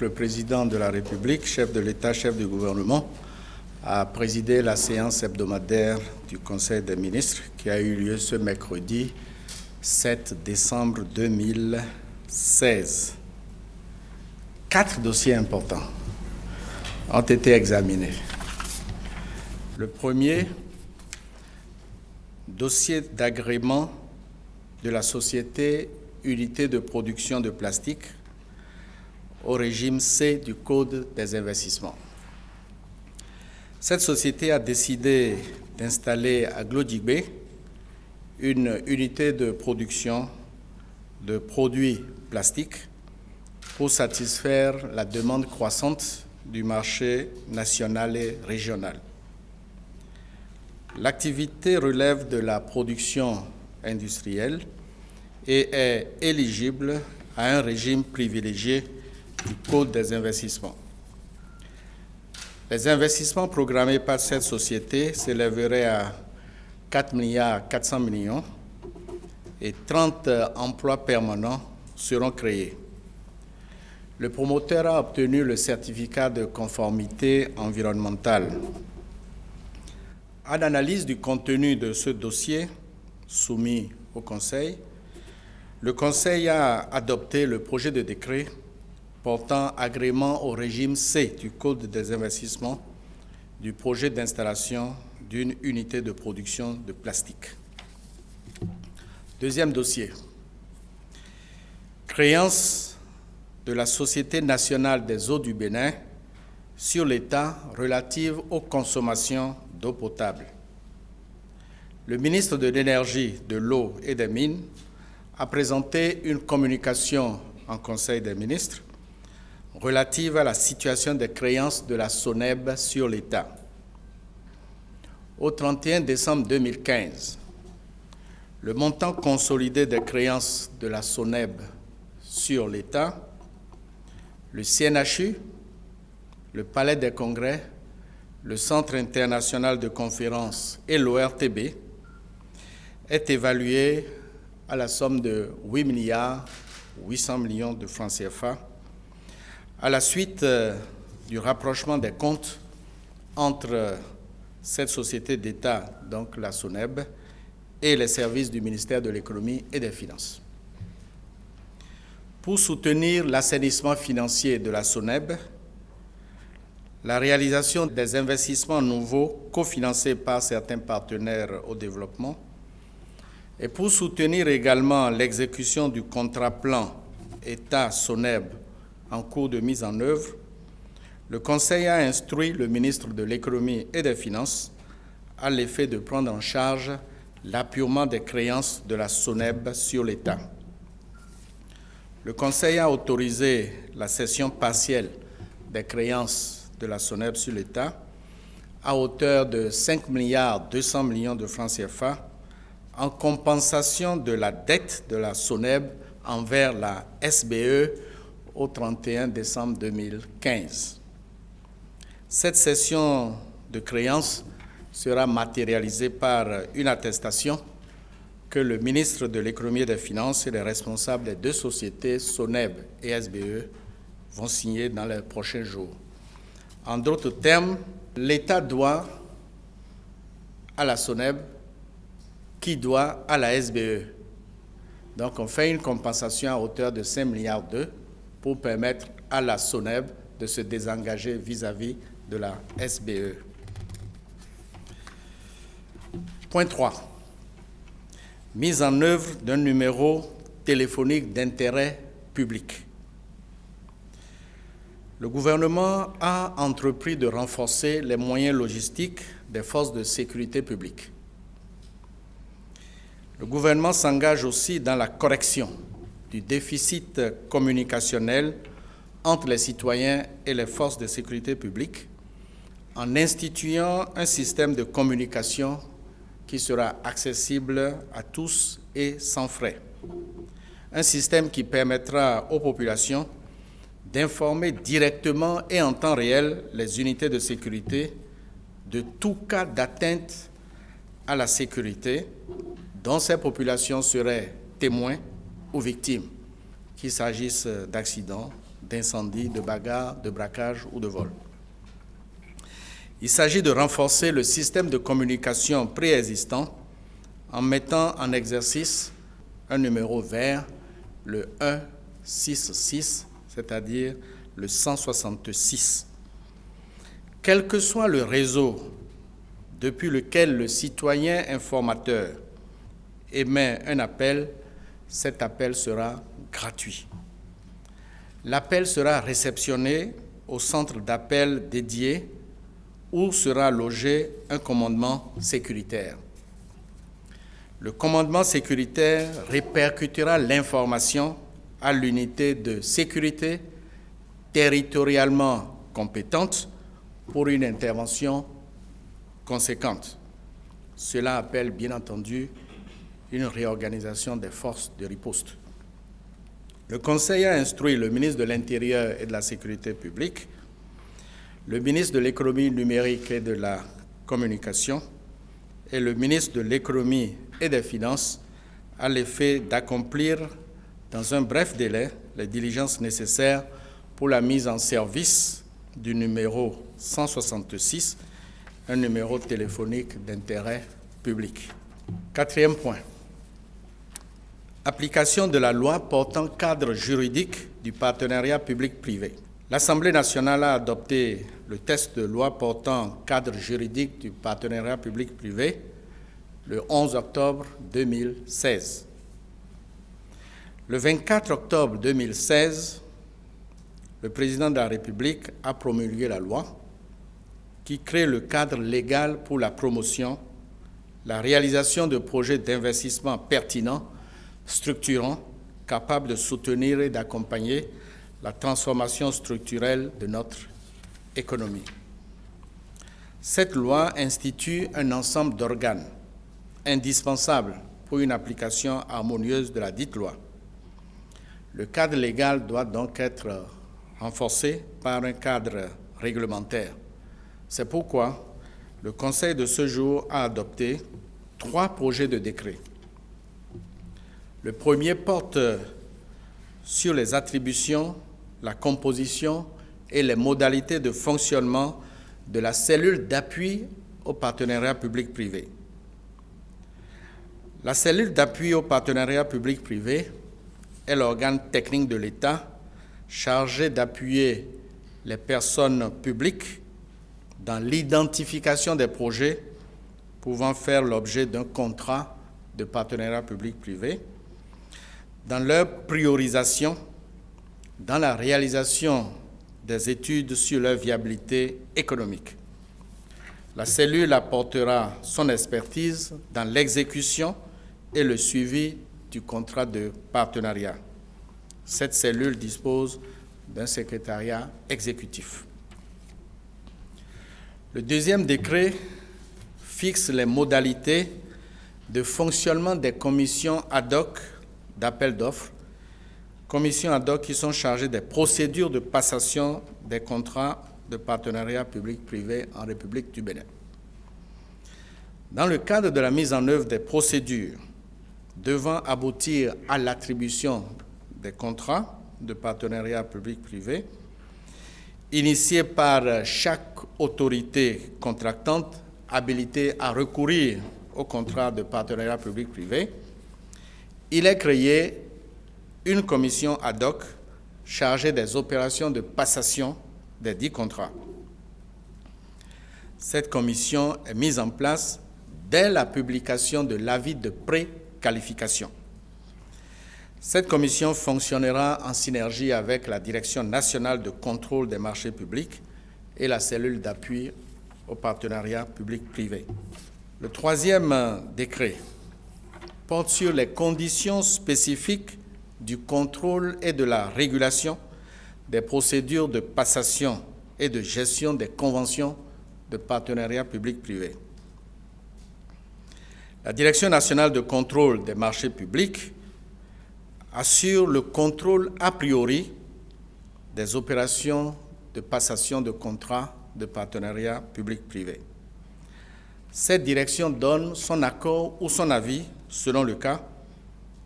Donc, le président de la République, chef de l'État, chef du gouvernement, a présidé la séance hebdomadaire du Conseil des ministres qui a eu lieu ce mercredi 7 décembre 2016. 4 dossiers importants ont été examinés. Le premier, dossier d'agrément de la société Unité de production de plastique au régime C du Code des investissements. Cette société a décidé d'installer à Glodjibé une unité de production de produits plastiques pour satisfaire la demande croissante du marché national et régional. L'activité relève de la production industrielle et est éligible à un régime privilégié du Code des investissements. Les investissements programmés par cette société s'élèveraient à 4,4 milliards et 30 emplois permanents seront créés. Le promoteur a obtenu le certificat de conformité environnementale. À l'analyse du contenu de ce dossier soumis au Conseil, le Conseil a adopté le projet de décret portant agrément au régime C du Code des investissements du projet d'installation d'une unité de production de plastique. Deuxième dossier, créance de la Société nationale des eaux du Bénin sur l'État relative aux consommations d'eau potable. Le ministre de l'Énergie, de l'Eau et des Mines a présenté une communication en Conseil des ministres relative à la situation des créances de la SONEB sur l'État. Au 31 décembre 2015, le montant consolidé des créances de la SONEB sur l'État, le CNHU, le Palais des Congrès, le Centre international de conférences et l'ORTB est évalué à la somme de 8 milliards 800 millions de francs CFA à la suite du rapprochement des comptes entre cette société d'État, donc la SONEB, et les services du ministère de l'Économie et des Finances. Pour soutenir l'assainissement financier de la SONEB, la réalisation des investissements nouveaux cofinancés par certains partenaires au développement et pour soutenir également l'exécution du contrat plan État-SONEB en cours de mise en œuvre, le Conseil a instruit le ministre de l'Économie et des Finances à l'effet de prendre en charge l'appurement des créances de la SONEB sur l'État. Le Conseil a autorisé la cession partielle des créances de la SONEB sur l'État à hauteur de 5 milliards 200 millions de francs CFA en compensation de la dette de la SONEB envers la SBE au 31 décembre 2015. Cette cession de créances sera matérialisée par une attestation que le ministre de l'Économie et des Finances et les responsables des deux sociétés, SONEB et SBE, vont signer dans les prochains jours. En d'autres termes, l'État doit à la SONEB qui doit à la SBE. Donc on fait une compensation à hauteur de 5 milliards pour permettre à la SONEB de se désengager vis-à-vis de la SBE. Point 3. Mise en œuvre d'un numéro téléphonique d'intérêt public. Le gouvernement a entrepris de renforcer les moyens logistiques des forces de sécurité publique. Le gouvernement s'engage aussi dans la correction du déficit communicationnel entre les citoyens et les forces de sécurité publique en instituant un système de communication qui sera accessible à tous et sans frais. Un système qui permettra aux populations d'informer directement et en temps réel les unités de sécurité de tout cas d'atteinte à la sécurité dont ces populations seraient témoins ou victimes, qu'il s'agisse d'accidents, d'incendie, de bagarre, de braquage ou de vol. Il s'agit de renforcer le système de communication préexistant en mettant en exercice un numéro vert, le 166, c'est-à-dire le 166. Quel que soit le réseau depuis lequel le citoyen informateur émet un appel, cet appel sera gratuit. L'appel sera réceptionné au centre d'appel dédié où sera logé un commandement sécuritaire. Le commandement sécuritaire répercutera l'information à l'unité de sécurité territorialement compétente pour une intervention conséquente. Cela appelle bien entendu une réorganisation des forces de riposte. Le Conseil a instruit le ministre de l'Intérieur et de la Sécurité publique, le ministre de l'Économie numérique et de la Communication et le ministre de l'Économie et des Finances à l'effet d'accomplir dans un bref délai les diligences nécessaires pour la mise en service du numéro 166, un numéro téléphonique d'intérêt public. Quatrième point. Application de la loi portant cadre juridique du partenariat public-privé. L'Assemblée nationale a adopté le texte de loi portant cadre juridique du partenariat public-privé le 11 octobre 2016. Le 24 octobre 2016, le président de la République a promulgué la loi qui crée le cadre légal pour la promotion, la réalisation de projets d'investissement pertinents, structurants, capables de soutenir et d'accompagner la transformation structurelle de notre économie. Cette loi institue un ensemble d'organes indispensables pour une application harmonieuse de la dite loi. Le cadre légal doit donc être renforcé par un cadre réglementaire. C'est pourquoi le Conseil de ce jour a adopté 3 projets de décret. Le premier porte sur les attributions, la composition et les modalités de fonctionnement de la cellule d'appui au partenariat public-privé. La cellule d'appui au partenariat public-privé est l'organe technique de l'État chargé d'appuyer les personnes publiques dans l'identification des projets pouvant faire l'objet d'un contrat de partenariat public-privé, dans leur priorisation, dans la réalisation des études sur leur viabilité économique. La cellule apportera son expertise dans l'exécution et le suivi du contrat de partenariat. Cette cellule dispose d'un secrétariat exécutif. Le deuxième décret fixe les modalités de fonctionnement des commissions ad hoc d'appel d'offres, commissions ad hoc qui sont chargées des procédures de passation des contrats de partenariat public-privé en République du Bénin. Dans le cadre de la mise en œuvre des procédures devant aboutir à l'attribution des contrats de partenariat public-privé, initiés par chaque autorité contractante habilitée à recourir au contrat de partenariat public-privé, il est créé une commission ad hoc chargée des opérations de passation des 10 contrats. Cette commission est mise en place dès la publication de l'avis de préqualification. Cette commission fonctionnera en synergie avec la Direction nationale de contrôle des marchés publics et la cellule d'appui au partenariat public-privé. Le troisième décret porte sur les conditions spécifiques du contrôle et de la régulation des procédures de passation et de gestion des conventions de partenariat public-privé. La Direction nationale de contrôle des marchés publics assure le contrôle a priori des opérations de passation de contrats de partenariat public-privé. Cette direction donne son accord ou son avis, selon le cas,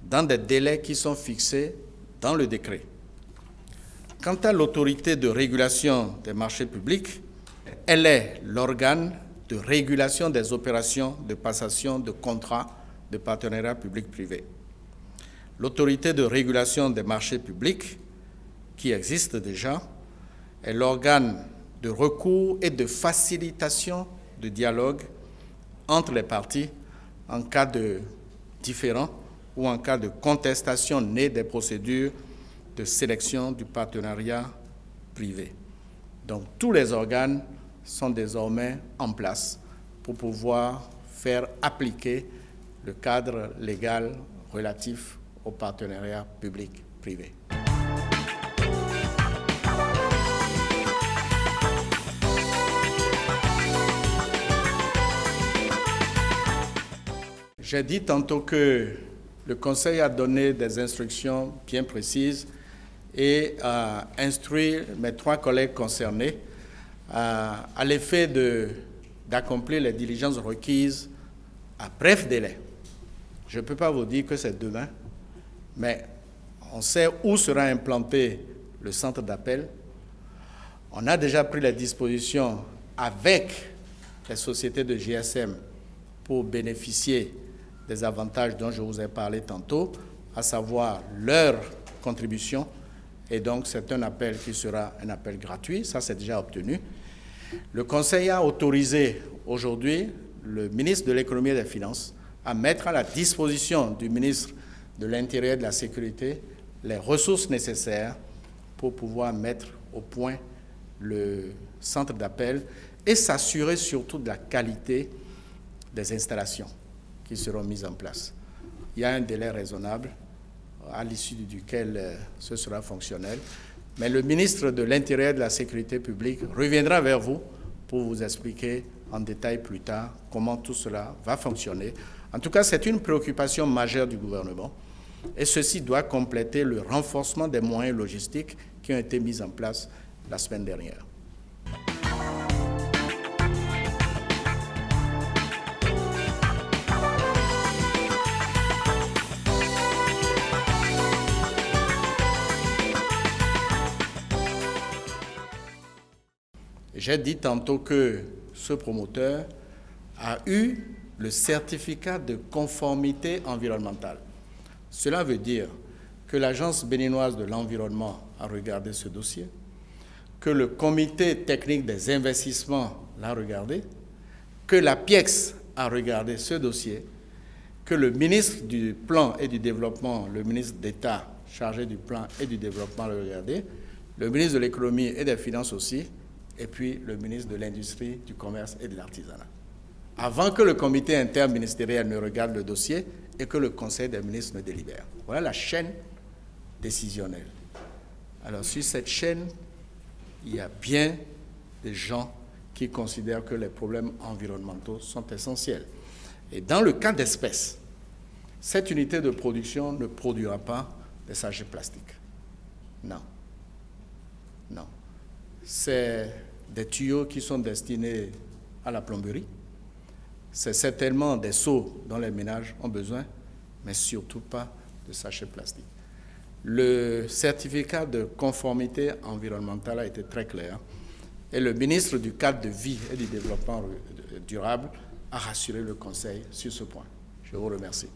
dans des délais qui sont fixés dans le décret. Quant à l'autorité de régulation des marchés publics, elle est l'organe de régulation des opérations de passation de contrats de partenariat public-privé. L'autorité de régulation des marchés publics, qui existe déjà, est l'organe de recours et de facilitation de dialogue entre les parties en cas de différend ou en cas de contestation née des procédures de sélection du partenariat privé. Donc tous les organes sont désormais en place pour pouvoir faire appliquer le cadre légal relatif au partenariat public-privé. J'ai dit tantôt que le Conseil a donné des instructions bien précises et a instruit mes 3 collègues concernés à l'effet d'accomplir les diligences requises à bref délai. Je ne peux pas vous dire que c'est demain, mais on sait où sera implanté le centre d'appel. On a déjà pris les dispositions avec les sociétés de GSM pour bénéficier des avantages dont je vous ai parlé tantôt, à savoir leur contribution. Et donc, c'est un appel qui sera un appel gratuit. Ça, c'est déjà obtenu. Le Conseil a autorisé aujourd'hui le ministre de l'Économie et des Finances à mettre à la disposition du ministre de l'Intérieur et de la Sécurité les ressources nécessaires pour pouvoir mettre au point le centre d'appel et s'assurer surtout de la qualité des installations qui seront mises en place. Il y a un délai raisonnable à l'issue duquel ce sera fonctionnel. Mais le ministre de l'Intérieur et de la Sécurité publique reviendra vers vous pour vous expliquer en détail plus tard comment tout cela va fonctionner. En tout cas, c'est une préoccupation majeure du gouvernement et ceci doit compléter le renforcement des moyens logistiques qui ont été mis en place la semaine dernière. J'ai dit tantôt que ce promoteur a eu le certificat de conformité environnementale. Cela veut dire que l'Agence béninoise de l'environnement a regardé ce dossier, que le comité technique des investissements l'a regardé, que la PIEX a regardé ce dossier, que le ministre du Plan et du Développement, le ministre d'État chargé du Plan et du Développement l'a regardé, le ministre de l'Économie et des Finances aussi, et puis le ministre de l'Industrie, du Commerce et de l'Artisanat. Avant que le comité interministériel ne regarde le dossier et que le Conseil des ministres ne délibère. Voilà la chaîne décisionnelle. Alors sur cette chaîne, il y a bien des gens qui considèrent que les problèmes environnementaux sont essentiels. Et dans le cas d'espèce, cette unité de production ne produira pas des sachets plastiques. Non. Non. C'est des tuyaux qui sont destinés à la plomberie. C'est certainement des seaux dont les ménages ont besoin, mais surtout pas de sachets plastiques. Le certificat de conformité environnementale a été très clair et le ministre du cadre de vie et du développement durable a rassuré le Conseil sur ce point. Je vous remercie.